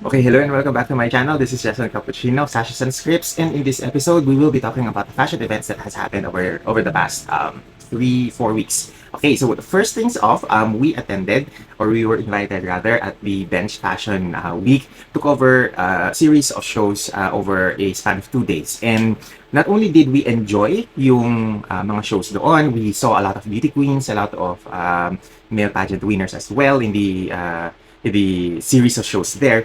Okay, hello and welcome back to my channel. This is Jason Cappuccino, Sashes&Scripts, and in this episode, we will be talking about the fashion events that has happened over the past 3-4 weeks. Okay, so the first things off, we attended, or we were invited rather, at the Bench Fashion Week to cover a series of shows over a span of 2 days. And not only did we enjoy yung mga shows doon, we saw a lot of beauty queens, a lot of male pageant winners as well in the series of shows there.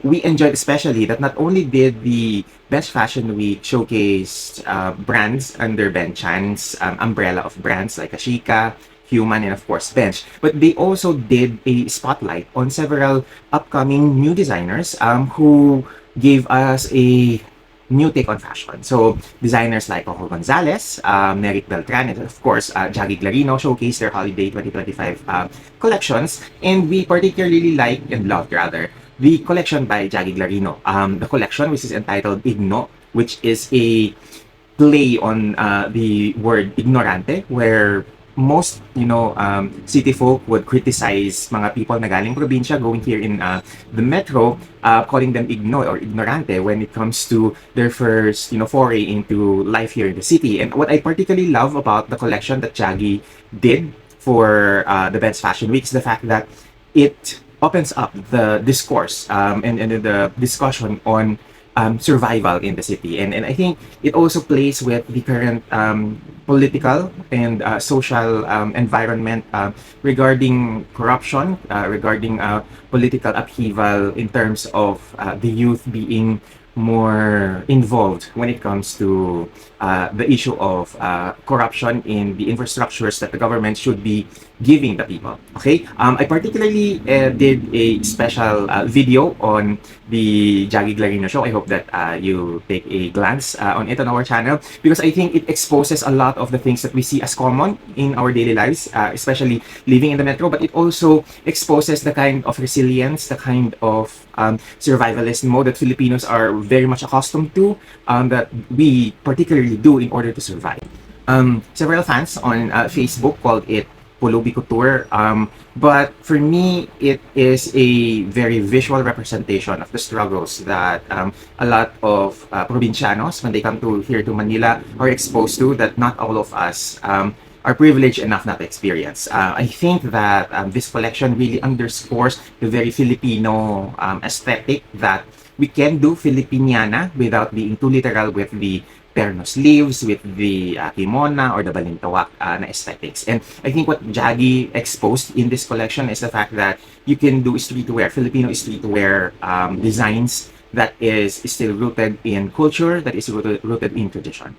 We enjoyed especially that not only did the Best Fashion Week showcase brands under Benchan's umbrella of brands like Kashieca, Human, and of course Bench, but they also did a spotlight on several upcoming new designers who gave us a new take on fashion. So designers like Koko Gonzales, Neric Beltran, and of course Jaggy Glarino showcased their holiday 2025 collections, and we particularly liked and loved rather the collection by Jaggy Glarino. The collection, which is entitled Inno, which is a play on the word ignorante, where most city folk would criticize mga people na galing probinsya going here in the metro, calling them or ignorante when it comes to their first foray into life here in the city. And what I particularly love about the collection that Jaggy did for the Ben's Fashion Week is the fact that it opens up the discourse and the discussion on survival in the city. And I think it also plays with the current political and social environment regarding corruption, regarding political upheaval in terms of the youth being more involved when it comes to the issue of corruption in the infrastructures that the government should be giving the people. Okay, I particularly did a special video on the Jaggy Glarino show. I hope that you take a glance on it on our channel, because I think it exposes a lot of the things that we see as common in our daily lives, especially living in the metro, but it also exposes the kind of resilience, the kind of survivalist mode that Filipinos are very much accustomed to, that we particularly do in order to survive. Several fans on Facebook called it Pulubi Couture, but for me, it is a very visual representation of the struggles that a lot of provincianos, when they come to here to Manila, are exposed to, that not all of us are privileged enough not to experience. I think that this collection really underscores the very Filipino aesthetic, that we can do Filipiniana without being too literal with the perno sleeves, with the kimona or the balintawak na aesthetics. And I think what Jaggy exposed in this collection is the fact that you can do streetwear, Filipino streetwear designs that is still rooted in culture, that is rooted in tradition.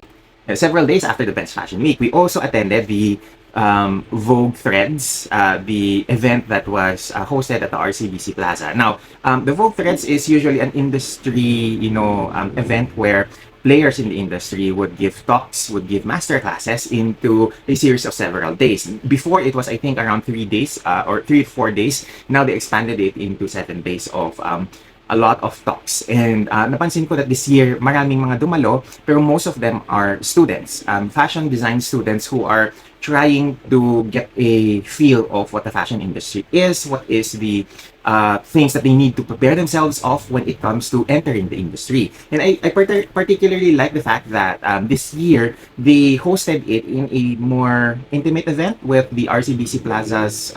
Several days after the Ben's Fashion Week, we also attended the Vogue Threads, the event that was hosted at the RCBC Plaza. Now, the Vogue Threads is usually an industry, event where players in the industry would give talks, would give masterclasses into a series of several days. Before, it was, I think, around 3 days or 3 to 4 days. Now they expanded it into 7 days of a lot of talks. And napansin ko that this year, maraming mga dumalo, pero most of them are students, fashion design students who are trying to get a feel of what the fashion industry is, what is the things that they need to prepare themselves of when it comes to entering the industry. And I particularly like the fact that this year, they hosted it in a more intimate event with the RCBC Plaza's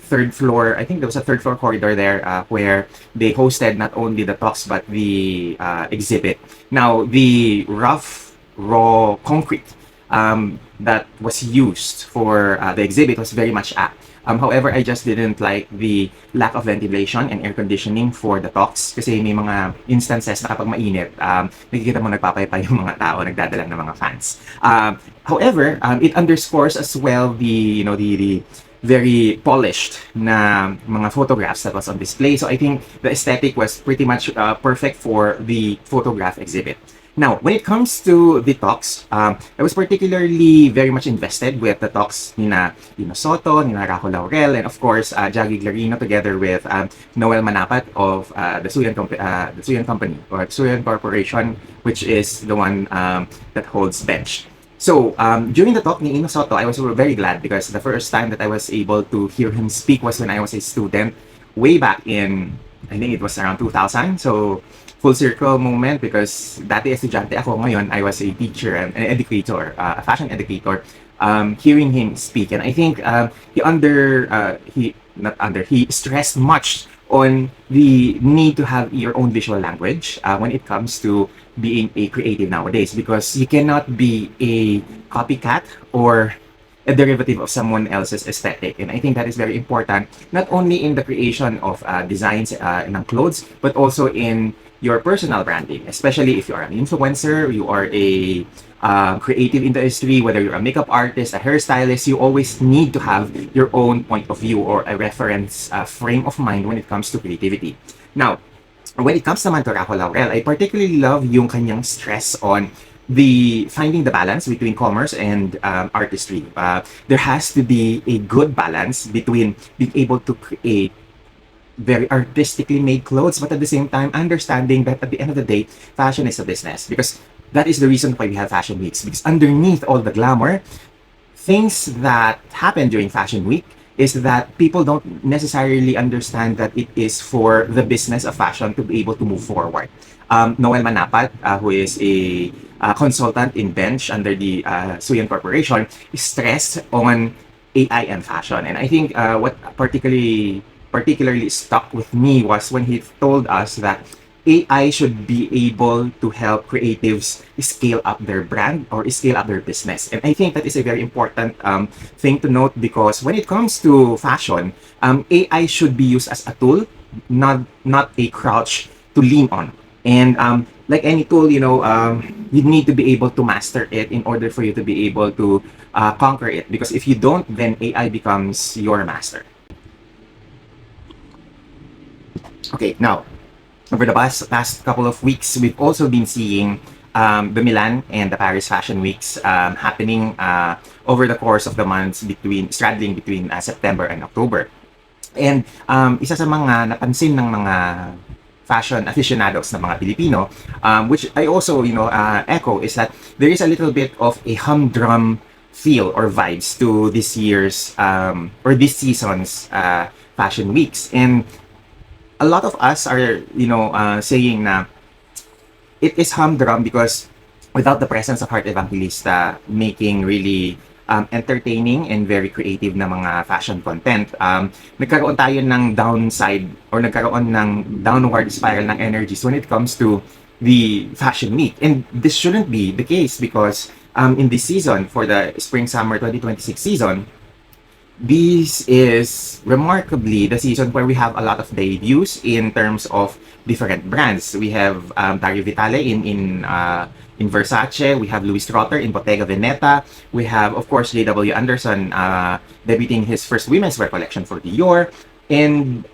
third floor. I think there was a third floor corridor there where they hosted not only the talks but the exhibit. Now, the raw concrete that was used for the exhibit was very much apt. However, I just didn't like the lack of ventilation and air conditioning for the talks, kasi may mga instances na kapag mainit, nakikita mo nagpapaypa yung mga tao, nagdadala ng mga fans. However, it underscores as well the very polished na mga photographs that was on display. So I think the aesthetic was pretty much perfect for the photograph exhibit. Now, when it comes to the talks, I was particularly very much invested with the talks nina Sotto, nina Rajo, Laurel, and of course, Jaggy Glarino together with Noel Manapat of the Suyen Company, or Suyen Corporation, which is the one that holds Bench. So, during the talk ni Sotto, I was very glad because the first time that I was able to hear him speak was when I was a student way back in I think it was around 2000. So, full circle moment because dati estudyante ako, ngayon I was a teacher and an educator, a fashion educator. Hearing him speak, and I think he stressed much on the need to have your own visual language when it comes to being a creative nowadays, because you cannot be a copycat or a derivative of someone else's aesthetic. And I think that is very important, not only in the creation of designs ng clothes, but also in your personal branding, especially if you are an influencer, you are a creative industry, whether you're a makeup artist, a hairstylist, you always need to have your own point of view or a reference frame of mind when it comes to creativity. Now, when it comes naman to Rajo Laurel, I particularly love yung kanyang stress on the finding the balance between commerce and artistry. There has to be a good balance between being able to create very artistically made clothes, but at the same time understanding that at the end of the day, fashion is a business, because that is the reason why we have fashion weeks. Because underneath all the glamour, things that happen during fashion week is that people don't necessarily understand that it is for the business of fashion to be able to move forward. Noel Manapat, who is a consultant in bench under the Suyen Corporation, is stressed on AI and fashion. And I think what particularly stuck with me was when he told us that AI should be able to help creatives scale up their brand or scale up their business. And I think that is a very important thing to note, because when it comes to fashion, AI should be used as a tool, not a crouch to lean on. And like any tool, you need to be able to master it in order for you to be able to conquer it. Because if you don't, then AI becomes your master. Okay, now, over the past couple of weeks, we've also been seeing the Milan and the Paris Fashion Weeks happening over the course of the months straddling between September and October. And isa sa mga napansin ng mga fashion aficionados ng mga Filipino, which I also, echo, is that there is a little bit of a humdrum feel or vibes to this year's or this season's fashion weeks. And a lot of us are, saying na it is humdrum because without the presence of Evangelista making really entertaining and very creative na mga fashion content, nagkaroon tayo ng downside or nagkaroon ng downward spiral ng energies when it comes to the fashion week. And this shouldn't be the case, because in this season, for the spring-summer 2026 season, this is remarkably the season where we have a lot of debuts in terms of different brands. We have Dario Vitale in Versace. We have Louis Trotter in Bottega Veneta. We have, of course, J.W. Anderson debuting his first women's wear collection for Dior. And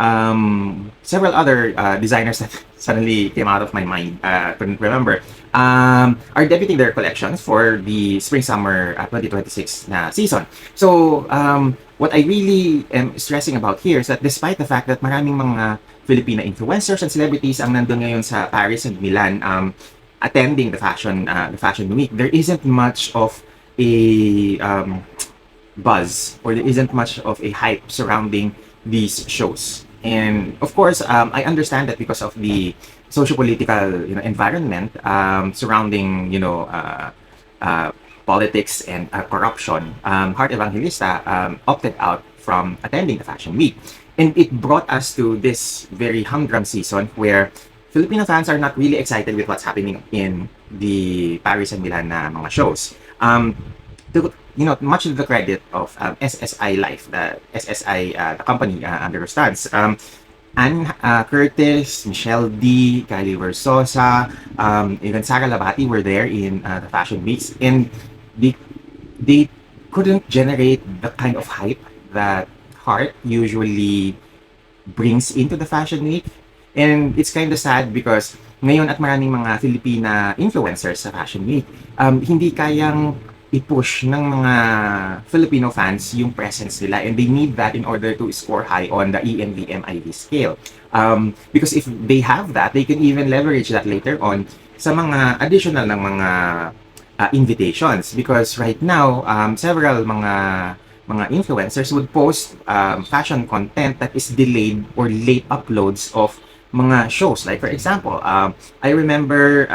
several other designers that suddenly came out of my mind, couldn't remember, are debuting their collections for the spring-summer 2026 na season. So, what I really am stressing about here is that despite the fact that maraming mga Filipino influencers and celebrities ang nandun ngayon sa Paris and Milan attending the fashion week, there isn't much of a buzz, or there isn't much of a hype surrounding these shows. And of course, I understand that because of the socio-political environment surrounding politics and corruption, Evangelista opted out from attending the fashion week. And it brought us to this very humdrum season where Filipino fans are not really excited with what's happening in the Paris and Milan na mga shows. Much to the credit of SSI Life, the SSI, the company understands. Anne Curtis, Michelle D, Kylie Versosa, even Sara Labati were there in the fashion weeks, and they couldn't generate the kind of hype that Heart usually brings into the fashion week. And it's kind of sad because ngayon at maraming mga Filipina influencers sa fashion week, hindi kayang i-push ng mga Filipino fans yung presence nila, and they need that in order to score high on the ENVMIV scale. Because if they have that, they can even leverage that later on sa mga additional ng mga invitations. Because right now, several mga influencers would post fashion content that is delayed or late uploads of mga shows. Like for example, I remember,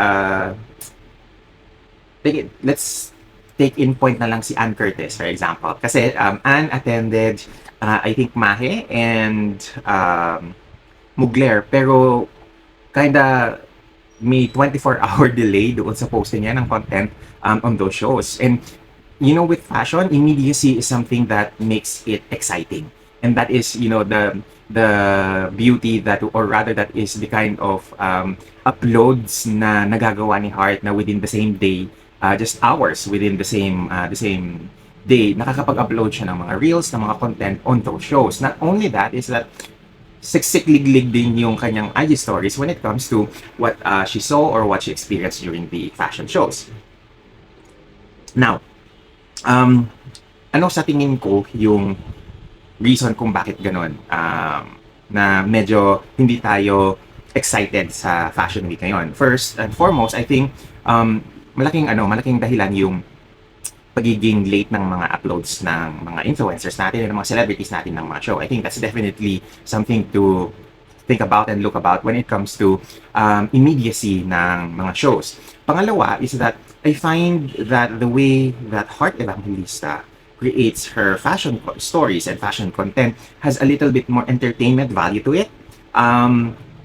let's take in point na lang si Ann Curtis, for example. Kasi Ann attended, I think, Mahe and Mugler, pero kinda may 24-hour delay doon sa posting niya ng content on those shows. And with fashion, immediacy is something that makes it exciting. And that is, the beauty that, or rather that is the kind of uploads na nagagawa ni Heart na within the same day, just hours within the same day, nakakapag-upload siya ng mga reels, ng mga content on those shows. Not only that, is that siksik-liglig din yung kanyang IG stories when it comes to what she saw or what she experienced during the fashion shows. Now, ano sa tingin ko yung reason kung bakit ganun, na medyo hindi tayo excited sa Fashion Week ngayon? First and foremost, I think malaking dahilan yung pagiging late ng mga uploads ng mga influencers natin and ng mga celebrities natin ng mga show. I think that's definitely something to think about and look about when it comes to immediacy ng mga shows. Pangalawa is that I find that the way that Heart Evangelista creates her fashion stories and fashion content has a little bit more entertainment value to it.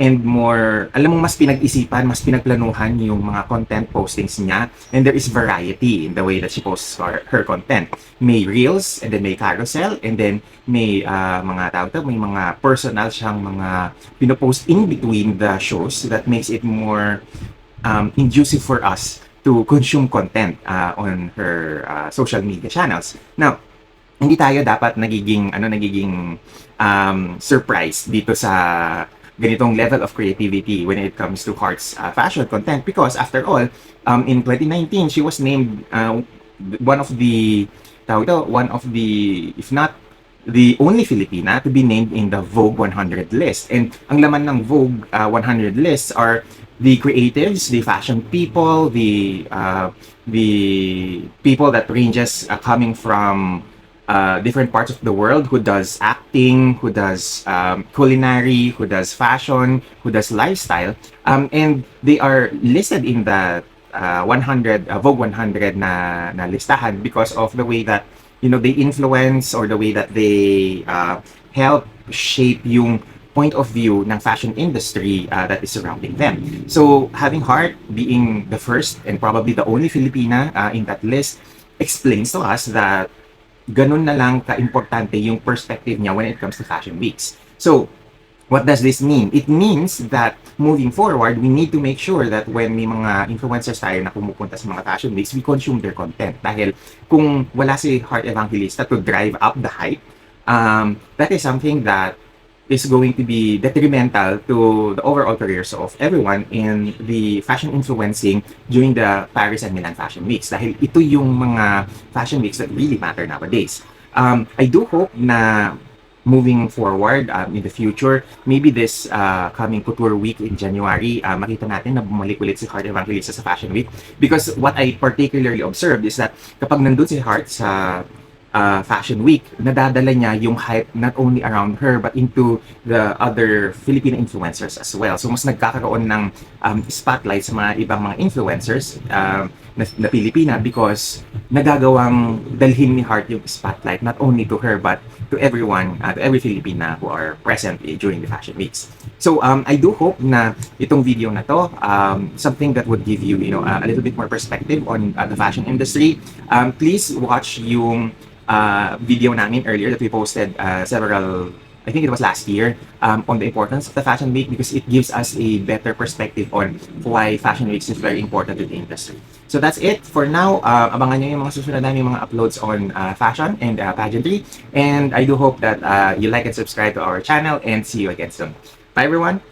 And more, alam mo, mas pinag-isipan, mas pinagplanuhan yung mga content postings niya. And there is variety in the way that she posts her content. May reels, and then may carousel, and then may may mga personal siyang mga pinopost in between the shows that makes it more inducive for us to consume content on her social media channels. Now, hindi tayo dapat nagiging surprised dito sa ganitong level of creativity when it comes to Heart's fashion content, because after all, in 2019 she was named one of the, if not the only Filipina to be named in the Vogue 100 list. And ang laman ng Vogue 100 lists are the creatives, the fashion people, the people that ranges coming from different parts of the world, who does acting, who does culinary, who does fashion, who does lifestyle, and they are listed in the Vogue 100 na listahan because of the way that they influence, or the way that they help shape yung point of view ng fashion industry that is surrounding them. So having Heart being the first and probably the only Filipina in that list explains to us that ganun na lang ka-importante yung perspective niya when it comes to fashion weeks. So, what does this mean? It means that moving forward, we need to make sure that when may mga influencers tayo na pumupunta sa mga fashion weeks, we consume their content. Dahil kung wala si Heart Evangelista to drive up the hype, that is something that is going to be detrimental to the overall careers of everyone in the fashion influencing during the Paris and Milan Fashion Weeks. Dahil ito yung mga fashion weeks that really matter nowadays. I do hope na moving forward in the future, maybe this coming couture week in January, makita natin na bumalik ulit si Heart Evangelista sa Fashion Week. Because what I particularly observed is that kapag nandun si Heart sa Fashion Week, nadadala niya yung hype not only around her but into the other Filipino influencers as well. So mas nagkakaroon ng spotlight sa mga ibang mga influencers na Pilipina, because nagagawang dalhin ni Heart yung spotlight not only to her but to everyone, to every Filipina who are present during the Fashion Weeks. So I do hope na itong video na to, something that would give you, a little bit more perspective on the fashion industry. Please watch yung video namin earlier that we posted several, I think it was last year, on the importance of the Fashion Week, because it gives us a better perspective on why Fashion Weeks is very important to the industry. So that's it for now. Abangan nyo yung mga susunod namin mga uploads on fashion and pageantry. And I do hope that you like and subscribe to our channel, and see you again soon. Bye everyone!